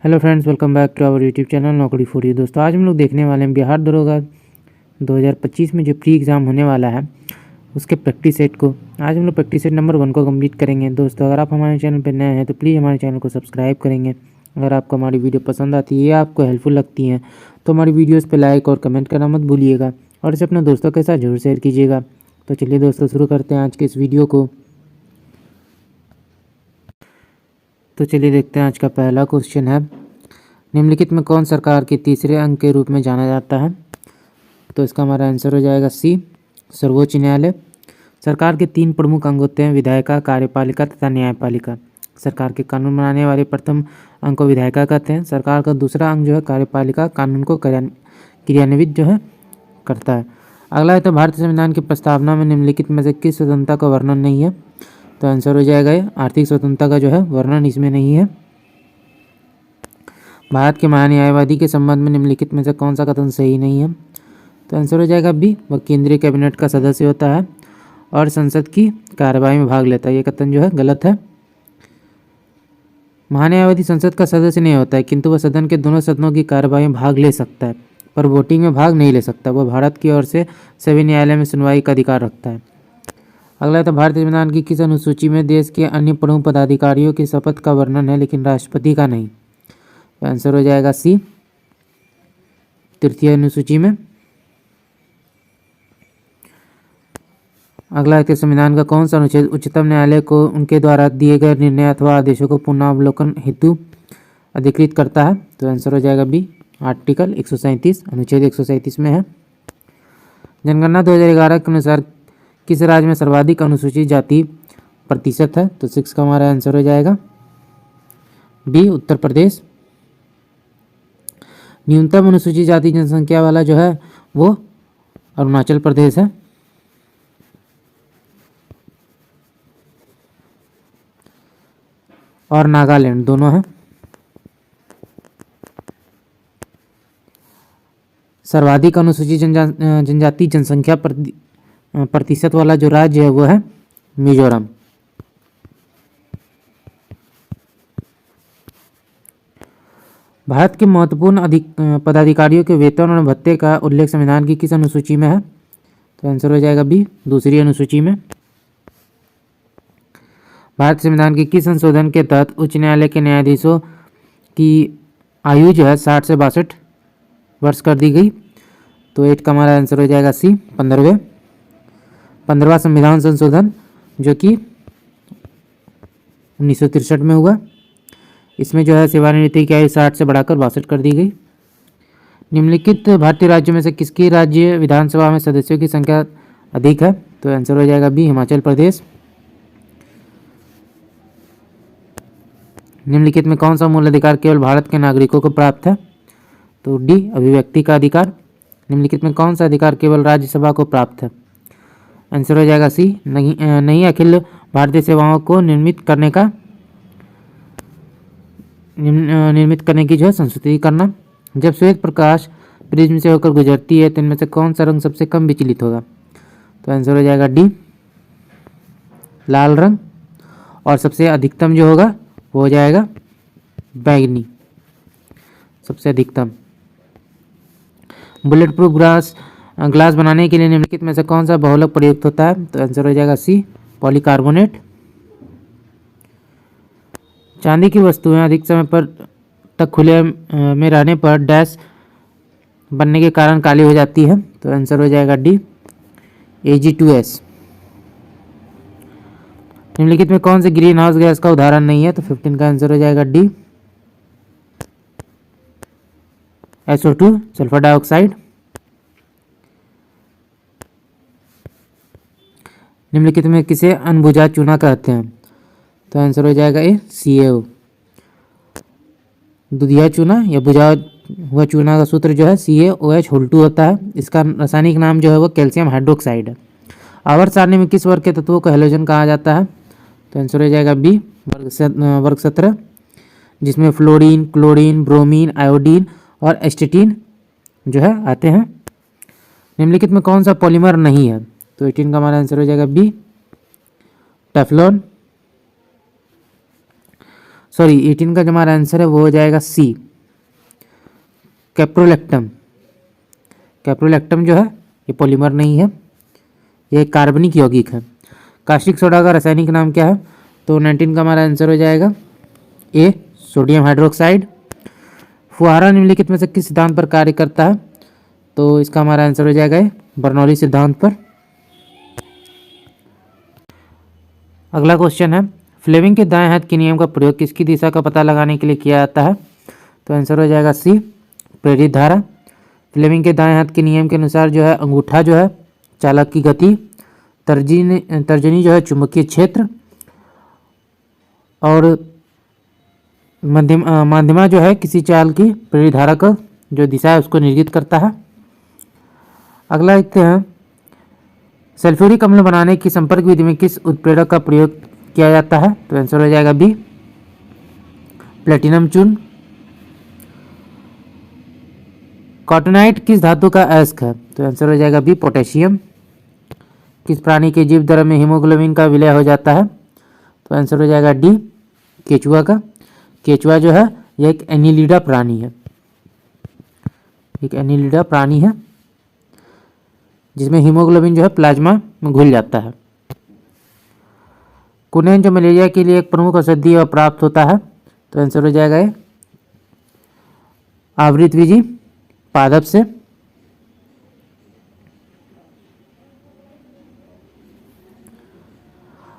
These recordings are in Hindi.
Hello friends, welcome back to our YouTube channel नौकरी फॉर यू। दोस्तों आज हम लोग देखने वाले हैं बिहार दरोगा 2025 में जो प्री एग्ज़ाम होने वाला है उसके प्रैक्टिस सेट को। आज हम लोग प्रैक्टिस सेट नंबर 1 को कंप्लीट करेंगे। दोस्तों अगर आप हमारे चैनल पर नए हैं तो प्लीज़ हमारे चैनल को सब्सक्राइब करेंगे। अगर आपको हमारी वीडियो पसंद आती है या आपको हेल्पफुल लगती हैं तो हमारी वीडियोज़ पर लाइक और कमेंट करना मत भूलिएगा और इसे अपने दोस्तों के साथ जरूर शेयर कीजिएगा। तो चलिए दोस्तों शुरू करते हैं आज के इस वीडियो को। तो चलिए देखते हैं आज का पहला क्वेश्चन है, निम्नलिखित में कौन सरकार के तीसरे अंग के रूप में जाना जाता है? तो इसका हमारा आंसर हो जाएगा सी, सर्वोच्च न्यायालय। सरकार के 3 प्रमुख अंग होते हैं, विधायिका, कार्यपालिका तथा न्यायपालिका। सरकार के कानून बनाने वाले प्रथम अंग को विधायिका कहते हैं। सरकार का दूसरा अंग जो है कार्यपालिका, कानून को क्रियान्वित जो है करता है। अगला है तो भारतीय संविधान की प्रस्तावना में निम्नलिखित में से किस स्वतंत्रता का वर्णन नहीं है? तो आंसर हो जाएगा ये आर्थिक स्वतंत्रता का जो है वर्णन इसमें नहीं है। भारत के महान्यायवादी के संबंध में निम्नलिखित में से कौन सा कथन सही नहीं है? तो आंसर हो जाएगा बी, वह केंद्रीय कैबिनेट का सदस्य होता है और संसद की कार्यवाही में भाग लेता है। ये कथन जो है गलत है। महान्यायवादी संसद का सदस्य नहीं होता है किंतु वह सदन के दोनों सदनों की कार्यवाही में भाग ले सकता है, पर वोटिंग में भाग नहीं ले सकता। वह भारत की ओर से सभी न्यायालय में सुनवाई का अधिकार रखता है। अगला है तो भारतीय संविधान की किस अनुसूची में देश के अन्य प्रमुख पदाधिकारियों की शपथ का वर्णन है लेकिन राष्ट्रपति का नहीं? तो आंसर हो जाएगा सी, तृतीय अनुसूची में। अगला है कि संविधान का कौन सा अनुच्छेद उच्चतम न्यायालय को उनके द्वारा दिए गए निर्णय अथवा आदेशों को पुनरावलोकन हेतु अधिकृत करता है? तो आंसर हो जाएगा बी, आर्टिकल 137, अनुच्छेद 137 में है। जनगणना 2011 के अनुसार किस राज्य में सर्वाधिक अनुसूचित जाति प्रतिशत है? तो 6 का हमारा आंसर हो जाएगा बी, उत्तर प्रदेश। न्यूनतम अनुसूचित जाति जनसंख्या वाला जो है वो अरुणाचल प्रदेश है। और नागालैंड दोनों है। सर्वाधिक अनुसूचित जनजाति जनसंख्या प्रतिशत वाला जो राज्य है वो है मिजोरम। भारत के महत्वपूर्ण पदाधिकारियों के वेतन और भत्ते का उल्लेख संविधान की किस अनुसूची में है? तो आंसर हो जाएगा बी, दूसरी अनुसूची में। भारत संविधान के किस संशोधन के तहत उच्च न्यायालय के न्यायाधीशों की आयु जो है 60 से 62 वर्ष कर दी गई? तो 8 का हमारा आंसर हो जाएगा सी, 15वां संविधान संशोधन जो कि 1963 में हुआ। इसमें जो है सेवानिवृत्ति की आयु 60 से बढ़ाकर 62 कर दी गई। निम्नलिखित भारतीय राज्यों में से किसकी राज्य विधानसभा में सदस्यों की संख्या अधिक है? तो आंसर हो जाएगा बी, हिमाचल प्रदेश। निम्नलिखित में कौन सा मूल अधिकार केवल भारत के नागरिकों को प्राप्त है? तो डी, अभिव्यक्ति का अधिकार। निम्नलिखित में कौन सा अधिकार केवल राज्यसभा को प्राप्त है? आंसर हो जाएगा सी, नहीं अखिल भारतीय सेवाओं को निर्मित करने की जो है संस्तुति करना। जब श्वेत प्रकाश प्रिज्म से होकर गुजरती है तो इनमें से कौन सा रंग सबसे कम विचलित होगा? तो आंसर हो जाएगा डी, लाल रंग। और सबसे अधिकतम जो होगा वो हो जाएगा बैंगनी, सबसे अधिकतम। बुलेट प्रूफ ग्लास बनाने के लिए निम्नलिखित में से कौन सा बहुलक प्रयुक्त होता है? तो आंसर हो जाएगा सी, पॉलीकार्बोनेट। चांदी की वस्तुएं अधिक समय पर तक खुले में रहने पर डैश बनने के कारण काली हो जाती है? तो आंसर हो जाएगा डी, Ag2S। निम्नलिखित में कौन से ग्रीन हाउस गैस का उदाहरण नहीं है? तो 15 का आंसर हो जाएगा डी, SO2, सल्फर डाइऑक्साइड। निम्नलिखित में किसे अनबुझा चूना कहते हैं? तो आंसर हो जाएगा ए, CaO। दुधिया चूना या बुझा हुआ चूना का सूत्र जो है CaOH2 होता है। इसका रासायनिक नाम जो है वो कैल्शियम हाइड्रोक्साइड है। आवर्त सारणी में किस वर्ग के तत्वों को हैलोजन कहा जाता है? तो आंसर हो जाएगा बी, वर्ग 17, जिसमें फ्लोरीन, क्लोरीन, ब्रोमीन, आयोडीन और एस्टेटीन जो है आते हैं। निम्नलिखित में कौन सा पॉलीमर नहीं है? तो 18 का हमारा आंसर हो जाएगा बी, टेफ्लॉन। सॉरी 18 का जो हमारा आंसर है वो हो जाएगा सी, कैप्रोलैक्टम। कैप्रोलैक्टम जो है ये पॉलीमर नहीं है, ये एक कार्बनिक यौगिक है। कास्टिक सोडा का रासायनिक नाम क्या है? तो 19 का हमारा आंसर हो जाएगा ए, सोडियम हाइड्रोक्साइड। फुहारा निम्नलिखित में से किस सिद्धांत पर कार्य करता है? तो इसका हमारा आंसर हो जाएगा ए, बर्नौली सिद्धांत पर। अगला क्वेश्चन है, फ्लेमिंग के दाएं हाथ के नियम का प्रयोग किसकी दिशा का पता लगाने के लिए किया जाता है? तो आंसर हो जाएगा सी, प्रेरित धारा। फ्लेमिंग के दाएं हाथ के नियम के अनुसार जो है अंगूठा जो है चालक की गति, तर्जनी जो है चुंबकीय क्षेत्र, और माध्यमा जो है किसी चाल की प्रेरित धारा का जो दिशा है उसको निर्देशित करता है। अगला देखते हैं, सल्फ्यूरिक अम्ल बनाने की संपर्क विधि में किस उत्प्रेरक का प्रयोग किया जाता है? तो आंसर हो जाएगा बी, प्लेटिनम चूर्ण। कॉटनाइट किस धातु का अयस्क है? तो आंसर हो जाएगा बी, पोटेशियम। किस प्राणी के जीव द्रव्य में हीमोग्लोबिन का विलय हो जाता है? तो आंसर हो जाएगा डी, केचुआ का। केचुआ जो है यह एक एनिलिडा प्राणी है, एक एनिलिडा प्राणी है जिसमें हीमोग्लोबिन जो है प्लाज्मा में घुल जाता है। कुनैन जो मलेरिया के लिए एक प्रमुख औषधि और प्राप्त होता है? तो आंसर हो जाएगा ये आवृतविजी पादप से।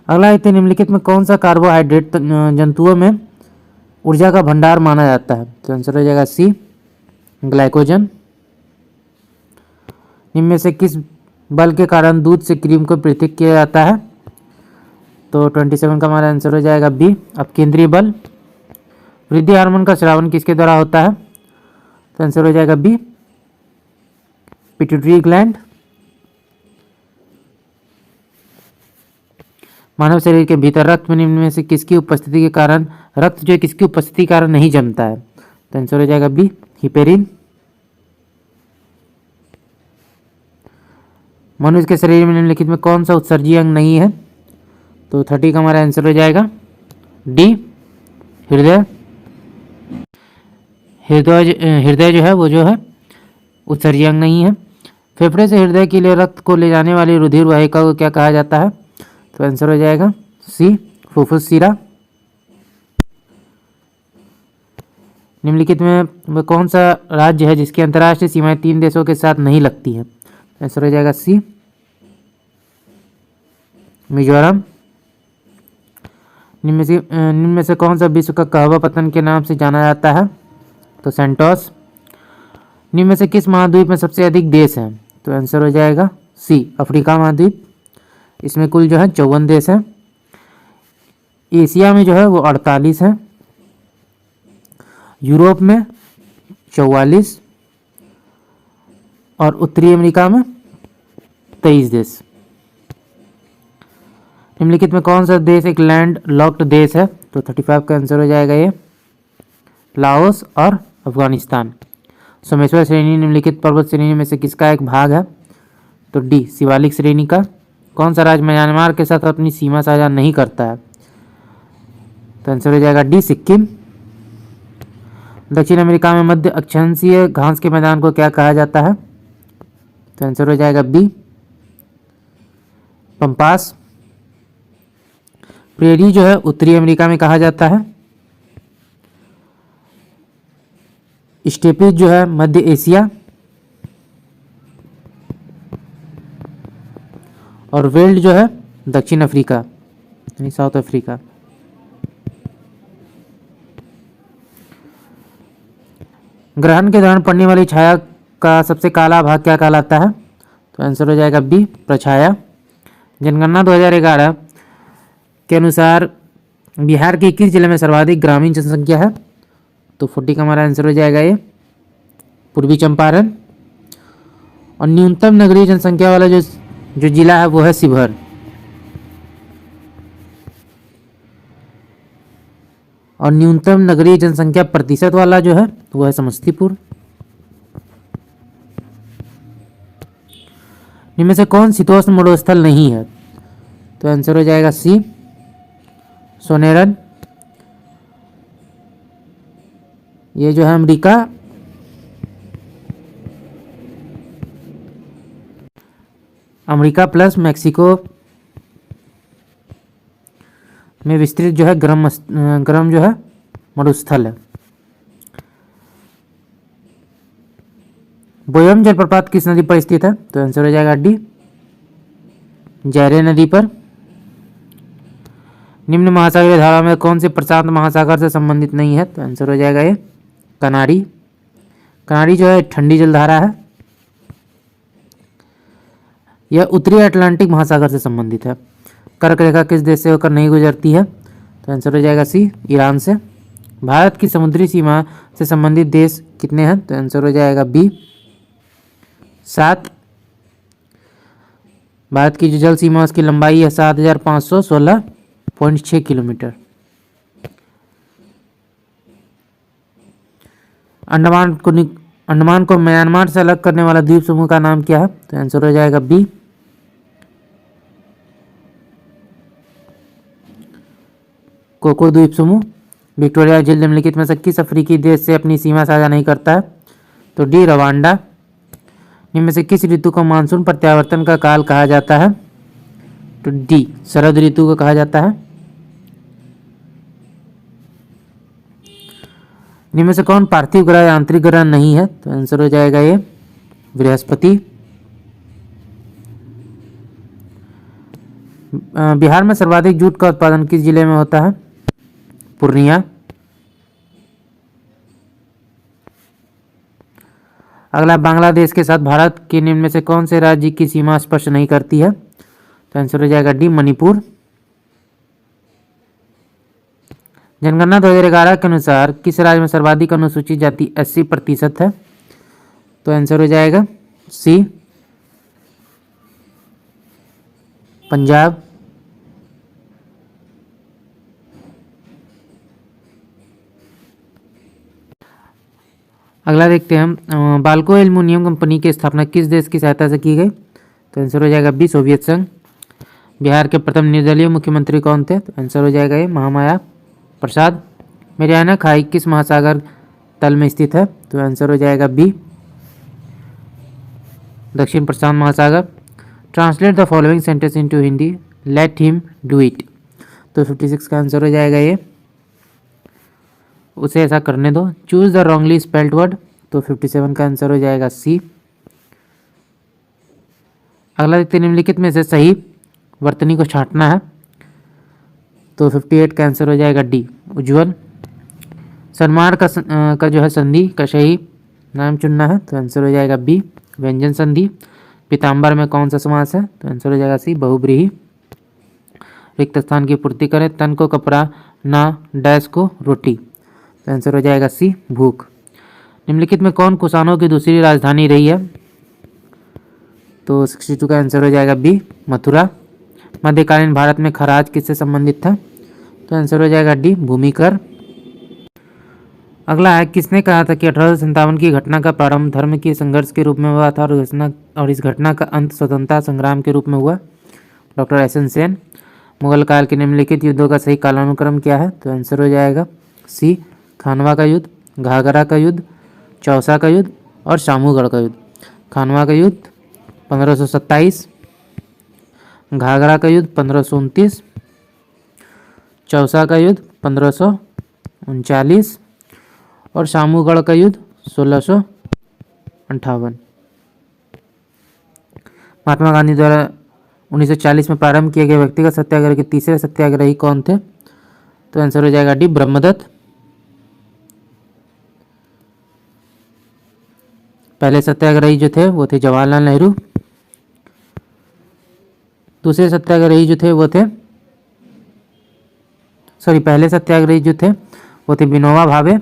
अगला है, निम्नलिखित में कौन सा कार्बोहाइड्रेट जंतुओं में ऊर्जा का भंडार माना जाता है? तो आंसर हो जाएगा सी, ग्लाइकोजन। इनमें से किस बल के कारण दूध से क्रीम को पृथक किया जाता है? तो 27 का हमारा आंसर हो जाएगा बी, अपकेंद्रीय बल। वृद्धि हार्मोन का स्रावन किसके द्वारा होता है? तो आंसर हो जाएगा बी, पिट्यूटरी ग्लैंड। मानव शरीर के भीतर रक्त में निम्न में से किसकी उपस्थिति के कारण रक्त जो है किसकी उपस्थिति के कारण नहीं जमता है? तो आंसर हो जाएगा बी, हिपेरिन। मनुष्य के शरीर में निम्नलिखित में कौन सा उत्सर्जी अंग नहीं है? तो 30 का हमारा आंसर हो जाएगा डी, हृदय। हृदय जो है वो जो है उत्सर्जी अंग नहीं है। फेफड़े से हृदय के लिए रक्त को ले जाने वाली रुधिर वाहिका को क्या कहा जाता है? तो आंसर हो जाएगा सी, फुफ्फुस शिरा। निम्नलिखित में कौन सा राज्य है जिसकी अंतर्राष्ट्रीय सीमाएं 3 देशों के साथ नहीं लगती हैं? आंसर हो जाएगा सी, मिजोरम। निम्न में से कौन सा विश्व का कहवा पतन के नाम से जाना जाता है? तो सेंटोस। निम्न में से किस महाद्वीप में सबसे अधिक देश हैं? तो आंसर हो जाएगा सी, अफ्रीका महाद्वीप। इसमें कुल जो है 54 देश हैं। एशिया में जो है वो 48 है, यूरोप में 44 और उत्तरी अमेरिका में 23 देश। निम्नलिखित में कौन सा देश एक लैंड लॉक्ड देश है? तो 35 का आंसर हो जाएगा ये लाओस और अफगानिस्तान। सोमेश्वर श्रेणी निम्नलिखित पर्वत श्रेणी में से किसका एक भाग है? तो डी, शिवालिक श्रेणी का। कौन सा राज्य म्यांमार के साथ अपनी सीमा साझा नहीं करता है? तो आंसर हो जाएगा डी, सिक्किम। दक्षिण अमेरिका में मध्य अक्षांशीय घास के मैदान को क्या कहा जाता है? तो आंसर हो जाएगा बी, पंपास। प्रेरी जो है उत्तरी अमेरिका में कहा जाता है। स्टेपीज जो है मध्य एशिया, और वेल्ड जो है दक्षिण अफ्रीका यानी साउथ अफ्रीका। ग्रहण के दौरान पड़ने वाली छाया का सबसे काला भाग क्या कहलाता है? तो आंसर हो जाएगा बी, प्रछाया। जनगणना 2011 के अनुसार बिहार के किस जिले में सर्वाधिक ग्रामीण जनसंख्या है? तो 40 का हमारा आंसर हो जाएगा ये पूर्वी चंपारण। और न्यूनतम नगरीय जनसंख्या वाला जो जिला है वो है शिवहर। और न्यूनतम नगरीय जनसंख्या प्रतिशत वाला जो है वो है समस्तीपुर। इनमें से कौन शीतोष्ण मरुस्थल नहीं है? तो आंसर हो जाएगा सी, सोनेरन। ये जो है अमेरिका प्लस मैक्सिको में विस्तृत जो है गर्म जो है मरुस्थल है। बोयम जलप्रपात किस नदी पर स्थित है? तो आंसर हो जाएगा डी, जैरे नदी पर। निम्न महासागरीय धारा में कौन से प्रशांत महासागर से संबंधित नहीं है? तो आंसर हो जाएगा ये कनारी। कनारी जो है ठंडी जलधारा है। यह उत्तरी अटलांटिक महासागर से संबंधित है। कर्क रेखा किस देश से होकर नहीं गुजरती है? तो आंसर हो जाएगा सी, ईरान से। भारत की समुद्री सीमा से संबंधित देश कितने हैं? तो आंसर हो जाएगा बी, 7। भारत की जो जल सीमा उसकी लंबाई है 7516.6 किलोमीटर। अंडमान को म्यांमार से अलग करने वाला द्वीप समूह का नाम क्या है? तो आंसर हो जाएगा बी, कोको द्वीप समूह। विक्टोरिया झील निम्नलिखित में से किस अफ्रीकी देश से अपनी सीमा साझा नहीं करता है? तो डी, रवांडा। इनमें से किस ऋतु को मानसून प्रत्यावर्तन का काल कहा जाता है? तो डी, शरद ऋतु को कहा जाता है। इनमें से कौन पार्थिव ग्रह या आंतरिक ग्रह नहीं है? तो आंसर हो जाएगा ये बृहस्पति। बिहार में सर्वाधिक जूट का उत्पादन किस जिले में होता है? पूर्णिया। अगला, बांग्लादेश के साथ भारत के निम्न में से कौन से राज्य की सीमा स्पर्श नहीं करती है? तो आंसर हो जाएगा डी, मणिपुर। जनगणना 2011 के अनुसार किस राज्य में सर्वाधिक अनुसूचित जाति 80% है? तो आंसर हो जाएगा सी, पंजाब। अगला देखते हैं हम, बाल्को एल्युमिनियम कंपनी की स्थापना किस देश की सहायता से की गई? तो आंसर हो जाएगा बी, सोवियत संघ। बिहार के प्रथम निर्दलीय मुख्यमंत्री कौन थे? तो आंसर हो जाएगा ये महामाया प्रसाद। मैरियाना खाई किस महासागर तल में स्थित है? तो आंसर हो जाएगा बी, दक्षिण प्रशांत महासागर। Translate the following sentence into Hindi, let him do it. तो 56 का आंसर हो जाएगा ये, उसे ऐसा करने दो। Choose the wrongly spelled word. तो 57 का आंसर हो जाएगा सी। अगला देखते निम्नलिखित में से सही वर्तनी को छांटना है। तो 58 का आंसर हो जाएगा डी, उज्ज्वल। सन्मार्ग का जो है संधि का सही नाम चुनना है। तो आंसर हो जाएगा बी, व्यंजन संधि। पीताम्बर में कौन सा समास है? तो आंसर हो जाएगा सी, बहुब्रीहि। रिक्त स्थान की पूर्ति करें, तन को कपड़ा, ना डैश को रोटी। तो आंसर हो जाएगा सी, भूख। निम्नलिखित में कौन कुषाणों की दूसरी राजधानी रही है? तो 62 का आंसर हो जाएगा बी, मथुरा। मध्यकालीन भारत में खराज किससे संबंधित था? तो आंसर हो जाएगा डी, भूमि कर। अगला है, किसने कहा था कि 1857 की घटना का प्रारंभ धर्म के संघर्ष के रूप में हुआ था और इस घटना का अंत स्वतंत्रता संग्राम के रूप में हुआ? Doctor SN. सेन। मुगल काल के निम्नलिखित युद्धों का सही कालानुक्रम क्या है? तो आंसर हो जाएगा सी, खानवा का युद्ध, घाघरा का युद्ध, चौसा का युद्ध और शामूगढ़ का युद्ध। खानवा का युद्ध 1527, घाघरा का युद्ध 1529, चौसा का युद्ध 1539 और शामूगढ़ का युद्ध 1658। महात्मा गांधी द्वारा 1940 में प्रारंभ किए गए व्यक्तिगत सत्याग्रह के तीसरे सत्याग्रही कौन थे? तो आंसर हो जाएगा डी, ब्रह्मदत्त। पहले सत्याग्रही जो थे वो थे जवाहरलाल नेहरू। दूसरे सत्याग्रही जो थे वो थे पहले सत्याग्रही जो थे वो थे विनोबा भावे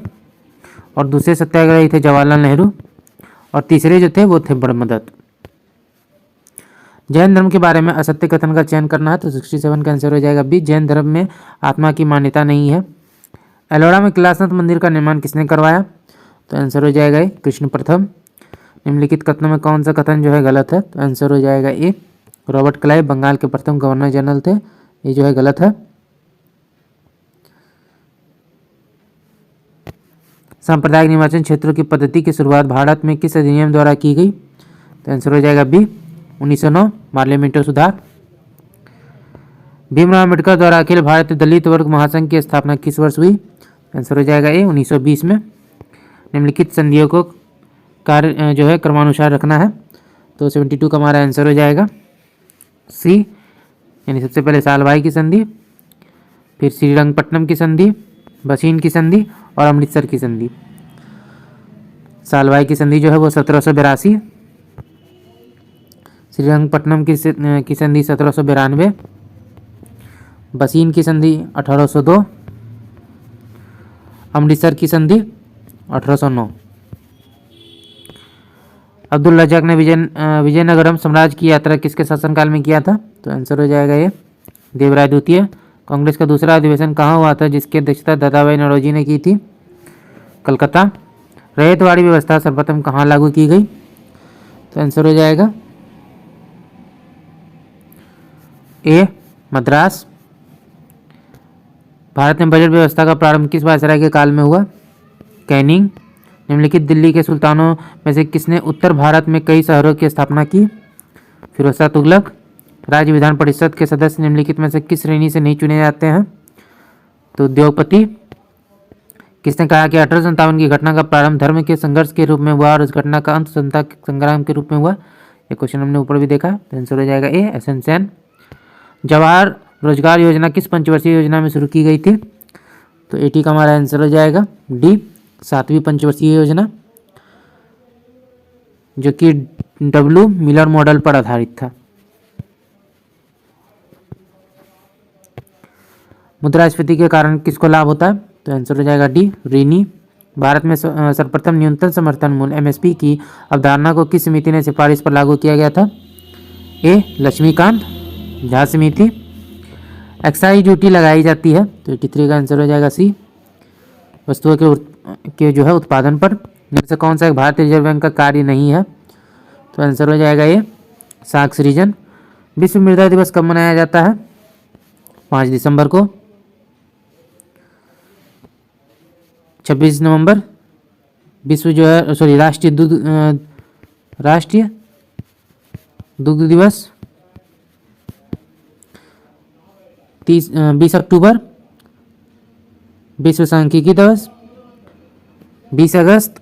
और दूसरे सत्याग्रही थे जवाहरलाल नेहरू और तीसरे जो थे वो थे ब्रह्मदत्त। जैन धर्म के बारे में असत्य कथन का चयन करना है। तो 67 का आंसर हो जाएगा बी, जैन धर्म में आत्मा की मान्यता नहीं है। एलोरा में कैलाशनाथ मंदिर का निर्माण किसने करवाया? तो आंसर हो जाएगा कृष्ण प्रथम। निम्नलिखित कथनों में कौन सा कथन जो है गलत है? तो आंसर हो जाएगा ए, रॉबर्ट क्लाइव बंगाल के प्रथम गवर्नर जनरल थे। ये जो है गलत है। सांप्रदायिक निर्वाचन क्षेत्रों की पद्धति की शुरुआत भारत में किस अधिनियम द्वारा की गई? तो आंसर हो जाएगा बी 1909 पार्लियामेंट्री सुधार। भीमराव अम्बेडकर द्वारा अखिल भारतीय दलित वर्ग महासंघ की स्थापना किस वर्ष हुई? आंसर हो जाएगा ए 1920 में। निम्नलिखित संधियों को कार्य जो है क्रमानुसार रखना है, तो 72 का हमारा आंसर हो जाएगा सी, यानी सबसे पहले सालभाई की संधि, फिर श्रीरंगपट्टनम की संधि, बसीन की संधि और अमृतसर की संधि। सालभाई की संधि जो है वो 1782, श्रीरंगपट्टनम की संधि 1792, बसीन की संधि 1802, अमृतसर की संधि 1809। अब्दुल रज़ाक ने विजयनगरम साम्राज्य की यात्रा किसके शासनकाल में किया था? तो आंसर हो जाएगा ये देवराय द्वितीय। कांग्रेस का दूसरा अधिवेशन कहाँ हुआ था जिसकी अध्यक्षता दादाभाई नौरोजी ने की थी? कलकत्ता। रैयतवाड़ी व्यवस्था सर्वप्रथम कहाँ लागू की गई? तो आंसर हो जाएगा ए मद्रास। भारत में बजट व्यवस्था का प्रारंभ किस वायसराय के काल में हुआ? कैनिंग। निम्नलिखित दिल्ली के सुल्तानों में से किसने उत्तर भारत में कई शहरों की स्थापना की? फिरोज शाह तुगलक। राज्य विधान परिषद के सदस्य निम्नलिखित में से किस श्रेणी से नहीं चुने जाते हैं? तो उद्योगपति। किसने कहा कि 1857 की घटना का प्रारंभ धर्म के संघर्ष के रूप में हुआ और इस घटना का अंत जनता के संग्राम के रूप में हुआ? ये क्वेश्चन हमने ऊपर भी देखा, तो आंसर हो जाएगा A S N Sen. Jawahar Rozgar Yojana किस पंचवर्षीय योजना में शुरू की गई थी? तो 80 का हमारा आंसर हो जाएगा डी 7वीं पंचवर्षीय योजना, जो कि डब्ल्यू मिलर मॉडल पर आधारित था। मुद्रास्फीति के कारण किसको लाभ होता है? तो आंसर हो जाएगा डी ऋणी। भारत में सर्वप्रथम न्यूनतम समर्थन मूल्य एमएसपी की अवधारणा को किस समिति ने सिफारिश पर लागू किया गया था? ए लक्ष्मीकांत झा समिति। एक्साइज ड्यूटी लगाई जाती है, तो 83 का आंसर हो जाएगा सी वस्तुओं के जो है उत्पादन पर। इनमें से कौन सा एक भारतीय रिजर्व बैंक का कार्य नहीं है? तो आंसर हो जाएगा ये साख सृजन। विश्व मृदा दिवस कब मनाया जाता है? 5 दिसंबर को। 26 नवंबर विश्व जो है राष्ट्रीय दुग्ध दिवस। 20 अक्टूबर विश्व सांख्यिकी दिवस। 20 अगस्त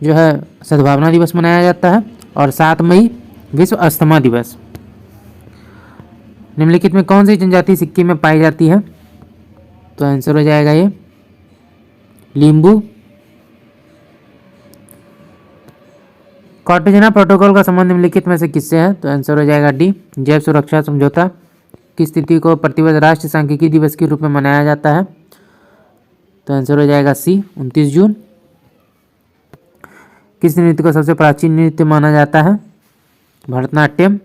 जो है सद्भावना दिवस मनाया जाता है, और 7 मई विश्व अस्थमा दिवस। निम्नलिखित में कौन सी जनजाति सिक्किम में पाई जाती है? तो आंसर हो जाएगा ये लिम्बू। कार्टेजना प्रोटोकॉल का संबंध निम्नलिखित में से किससे है? तो आंसर हो जाएगा डी जैव सुरक्षा समझौता। किस तिथि को प्रतिवर्ष राष्ट्रीय सांख्यिकी दिवस के रूप में मनाया जाता है? तो आंसर हो जाएगा सी 29 जून। किस नृत्य को सबसे प्राचीन नृत्य माना जाता है? भरतनाट्यम।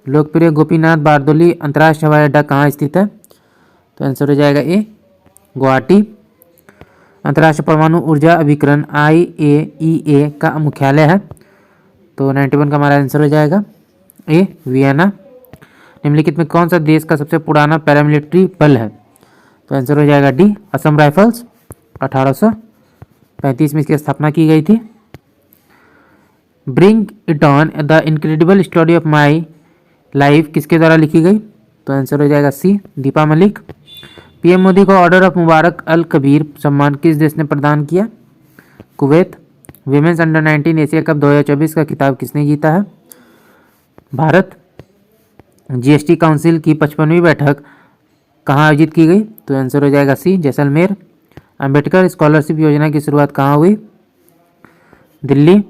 लोकप्रिय गोपीनाथ बारदोली अंतर्राष्ट्रीय हवाई अड्डा कहाँ स्थित है? तो आंसर हो जाएगा ए गुवाहाटी। अंतर्राष्ट्रीय परमाणु ऊर्जा अभिकरण IAEA का मुख्यालय है? तो 91 का हमारा आंसर हो जाएगा ए वियना। निम्नलिखित में कौन सा देश का सबसे पुराना पैरामिलिट्री बल है? तो आंसर हो जाएगा डी असम राइफल्स। 1835 में इसकी स्थापना की गई थी। Bring it on the incredible story of my life किसके द्वारा लिखी गई? तो आंसर हो जाएगा सी दीपा मलिक। पीएम मोदी को ऑर्डर ऑफ मुबारक अल कबीर सम्मान किस देश ने प्रदान किया? Kuwait. Women's under 19 Asia cup 2024 का खिताब किसने जीता है? भारत। जीएसटी काउंसिल की 55वीं बैठक कहाँ आयोजित की गई? तो आंसर हो जाएगा सी जैसलमेर। अंबेडकर स्कॉलरशिप योजना की शुरुआत कहाँ हुई? दिल्ली।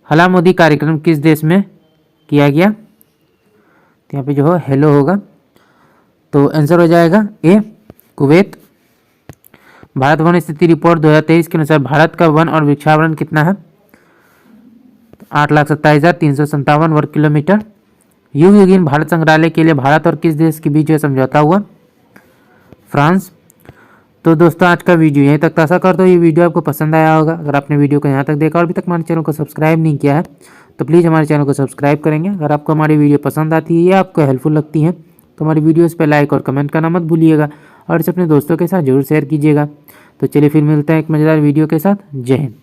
हला मोदी कार्यक्रम किस देश में किया गया? तो यहाँ पे जो है हेलो होगा, तो आंसर हो जाएगा ए कुवैत। भारत वन स्थिति रिपोर्ट 2023 के अनुसार भारत का वन और वृक्षावरण कितना है? 8,27,357 वर्ग किलोमीटर। युग युगीन भारत संग्रहालय के लिए भारत और किस देश के बीच जो समझौता हुआ? फ्रांस। तो दोस्तों आज का वीडियो यहीं तक। आशा करता हूँ ये वीडियो आपको पसंद आया होगा। अगर आपने वीडियो को यहाँ तक देखा और अभी तक हमारे चैनल को सब्सक्राइब नहीं किया है तो प्लीज़ हमारे चैनल को सब्सक्राइब करेंगे। अगर आपको हमारी वीडियो पसंद आती है या आपको हेल्पफुल लगती है तो हमारी वीडियोज़ पर लाइक और कमेंट करना मत भूलिएगा। और इसे अपने दोस्तों के साथ जरूर शेयर कीजिएगा। तो चलिए फिर मिलते हैं एक मज़ेदार वीडियो के साथ। जय हिंद।